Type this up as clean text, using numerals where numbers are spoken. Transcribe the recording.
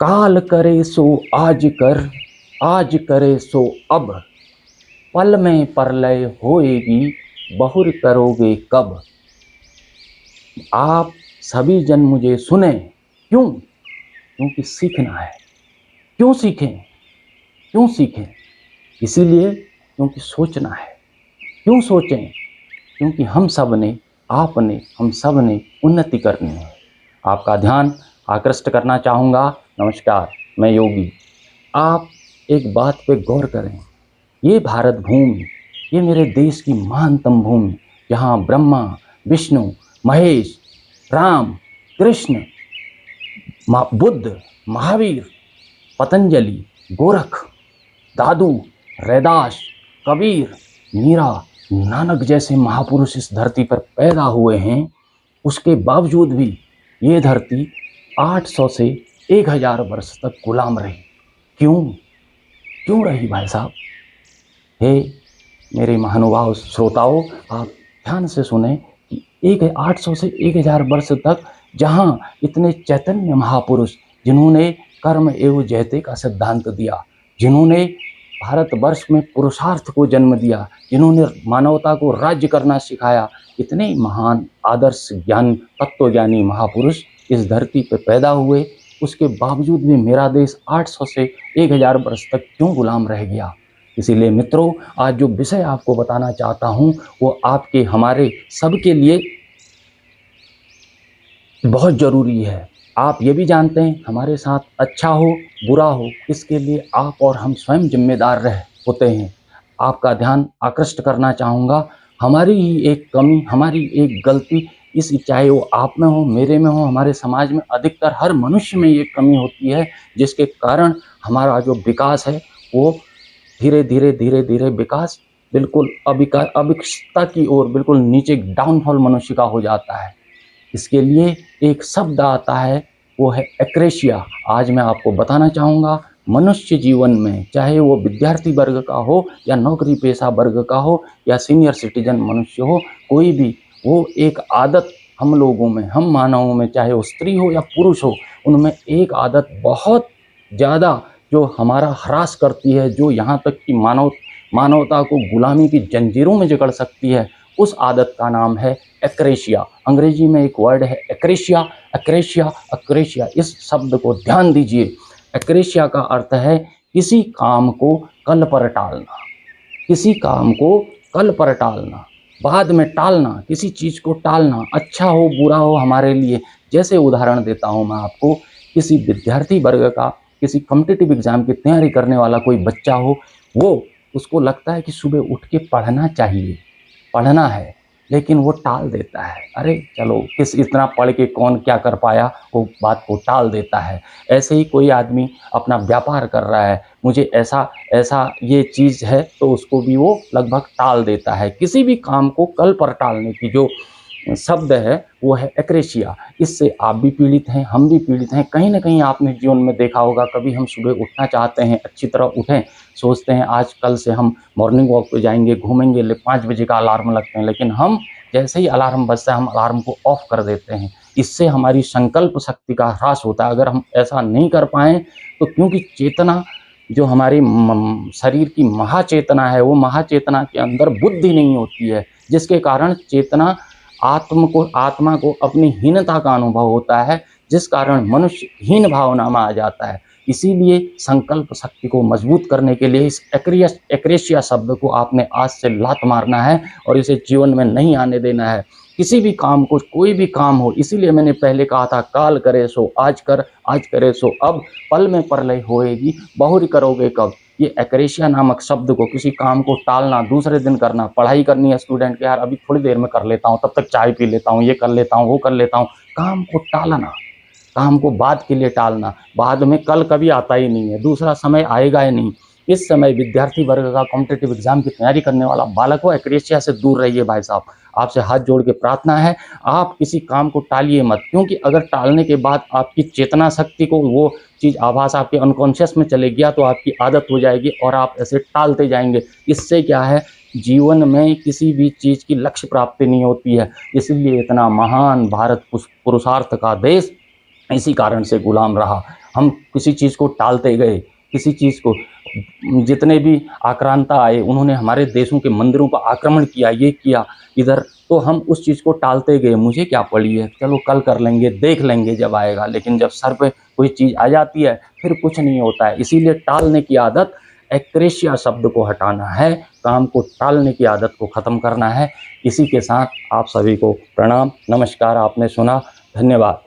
काल करे सो आज कर, आज करे सो अब, पल में प्रलय होएगी, बहुर करोगे कब। आप सभी जन मुझे सुने। क्यों? क्योंकि सीखना है। क्यों सीखें? क्यों सीखें? इसीलिए क्योंकि सोचना है। क्यों सोचें? क्योंकि हम सब ने, आपने, हम सब ने उन्नति करनी है। आपका ध्यान आकृष्ट करना चाहूँगा। नमस्कार, मैं योगी। आप एक बात पे गौर करें। ये भारत भूमि, ये मेरे देश की महानतम भूमि, जहाँ ब्रह्मा, विष्णु, महेश, राम, कृष्ण, बुद्ध, महावीर, पतंजलि, गोरख, दादू, रैदास, कबीर, मीरा, नानक जैसे महापुरुष इस धरती पर पैदा हुए हैं, उसके बावजूद भी ये धरती 800 से 1000 वर्ष तक गुलाम रही। क्यों? क्यों रही भाई साहब? हे मेरे महानुभाव श्रोताओं, आप ध्यान से सुने कि 800 से 1000 वर्ष तक जहाँ इतने चैतन्य महापुरुष, जिन्होंने कर्म एवं जयते का सिद्धांत दिया, जिन्होंने भारतवर्ष में पुरुषार्थ को जन्म दिया, जिन्होंने मानवता को राज्य करना सिखाया, इतने महान आदर्श ज्ञान तत्वज्ञानी महापुरुष इस धरती पर पैदा हुए, उसके बावजूद भी मेरा देश 800 से 1000 वर्ष तक क्यों गुलाम रह गया? इसीलिए मित्रों, आज जो विषय आपको बताना चाहता हूँ वो आपके, हमारे सबके लिए बहुत ज़रूरी है। आप ये भी जानते हैं, हमारे साथ अच्छा हो बुरा हो, इसके लिए आप और हम स्वयं जिम्मेदार होते हैं। आपका ध्यान आकृष्ट करना चाहूँगा। हमारी ही एक कमी, हमारी एक गलती, चाहे वो आप में हो, मेरे में हो, हमारे समाज में अधिकतर हर मनुष्य में ये कमी होती है, जिसके कारण हमारा जो विकास है वो धीरे धीरे विकास बिल्कुल अविकसितता की ओर, बिल्कुल नीचे डाउनफॉल मनुष्य का हो जाता है। इसके लिए एक शब्द आता है, वो है एक्रेशिया। आज मैं आपको बताना चाहूँगा, मनुष्य जीवन में, चाहे वो विद्यार्थी वर्ग का हो या नौकरी पेशा वर्ग का हो या सीनियर सिटीजन मनुष्य हो, कोई भी, वो एक आदत हम लोगों में, हम मानवों में, चाहे वो स्त्री हो या पुरुष हो, उनमें एक आदत बहुत ज़्यादा जो हमारा ह्रास करती है, जो यहाँ तक कि मानवता को गुलामी की जंजीरों में जकड़ सकती है, उस आदत का नाम है एक्रेशिया। अंग्रेजी में एक वर्ड है एक्रेशिया, एक्रेशिया, एक्रेशिया। इस शब्द को ध्यान दीजिए। एक्रेशिया का अर्थ है किसी काम को कल पर टालना, किसी काम को कल पर टालना, बाद में टालना, किसी चीज़ को टालना, अच्छा हो बुरा हो हमारे लिए। जैसे उदाहरण देता हूँ मैं आपको, किसी विद्यार्थी वर्ग का, किसी कॉम्पिटिटिव एग्जाम की तैयारी करने वाला कोई बच्चा हो, वो, उसको लगता है कि सुबह उठ के पढ़ना चाहिए, पढ़ना है, लेकिन वो टाल देता है। अरे चलो, इतना पढ़ के कौन क्या कर पाया, वो बात को टाल देता है। ऐसे ही कोई आदमी अपना व्यापार कर रहा है, मुझे ऐसा ये चीज़ है, तो उसको भी वो लगभग टाल देता है। किसी भी काम को कल पर टालने की जो शब्द है वो है एक्रेशिया। इससे आप भी पीड़ित हैं, हम भी पीड़ित हैं। कहीं ना कहीं आपने जीवन में देखा होगा, कभी हम सुबह उठना चाहते हैं, अच्छी तरह उठें, सोचते हैं आज कल से हम मॉर्निंग वॉक पे जाएंगे, घूमेंगे, 5 बजे का अलार्म लगते हैं, लेकिन हम जैसे ही अलार्म बजता है हम अलार्म को ऑफ कर देते हैं। इससे हमारी संकल्प शक्ति का ह्रास होता है। अगर हम ऐसा नहीं कर पाएँ तो, क्योंकि चेतना, जो हमारी शरीर की महाचेतना है, वो महाचेतना के अंदर बुद्धि नहीं होती है, जिसके कारण चेतना, आत्मा को अपनी हीनता का अनुभव होता है, जिस कारण मनुष्य हीन भावना में आ जाता है। इसीलिए संकल्प शक्ति को मजबूत करने के लिए इस एक्रेशिया शब्द को आपने आज से लात मारना है और इसे जीवन में नहीं आने देना है। किसी भी काम को, कोई भी काम हो, इसीलिए मैंने पहले कहा था, काल करे सो आज कर, आज करे सो अब, पल में प्रलय होएगी, बहुरी करोगे कब। ये एक्रेशिया नामक शब्द को, किसी काम को टालना, दूसरे दिन करना, पढ़ाई करनी है स्टूडेंट के, यार अभी थोड़ी देर में कर लेता हूँ, तब तक चाय पी लेता हूँ, ये कर लेता हूँ, वो कर लेता हूँ, काम को टालना, काम को बाद के लिए टालना, बाद में कल कभी आता ही नहीं है, दूसरा समय आएगा ही नहीं। इस समय विद्यार्थी वर्ग का, कॉम्पिटिटिव एग्जाम की तैयारी करने वाला बालक हो, एक्रेशिया से दूर रहिए भाई साहब। आपसे हाथ जोड़ के प्रार्थना है, आप किसी काम को टालिए मत, क्योंकि अगर टालने के बाद आपकी चेतना शक्ति को वो चीज़, आभास आपके अनकॉन्शियस में चले गया तो आपकी आदत हो जाएगी और आप ऐसे टालते जाएंगे। इससे क्या है, जीवन में किसी भी चीज़ की लक्ष्य प्राप्ति नहीं होती है। इसलिए इतना महान भारत पुरुषार्थ का देश इसी कारण से गुलाम रहा। हम किसी चीज़ को टालते गए, किसी चीज़ को, जितने भी आक्रांता आए उन्होंने हमारे देशों के मंदिरों पर आक्रमण किया, ये किया इधर, तो हम उस चीज़ को टालते गए। मुझे क्या पड़ी है, चलो कल कर लेंगे, देख लेंगे जब आएगा। लेकिन जब सर पे कोई चीज़ आ जाती है फिर कुछ नहीं होता है। इसीलिए टालने की आदत, एक्रेशिया शब्द को हटाना है, काम को टालने की आदत को ख़त्म करना है। इसी के साथ आप सभी को प्रणाम, नमस्कार। आपने सुना, धन्यवाद।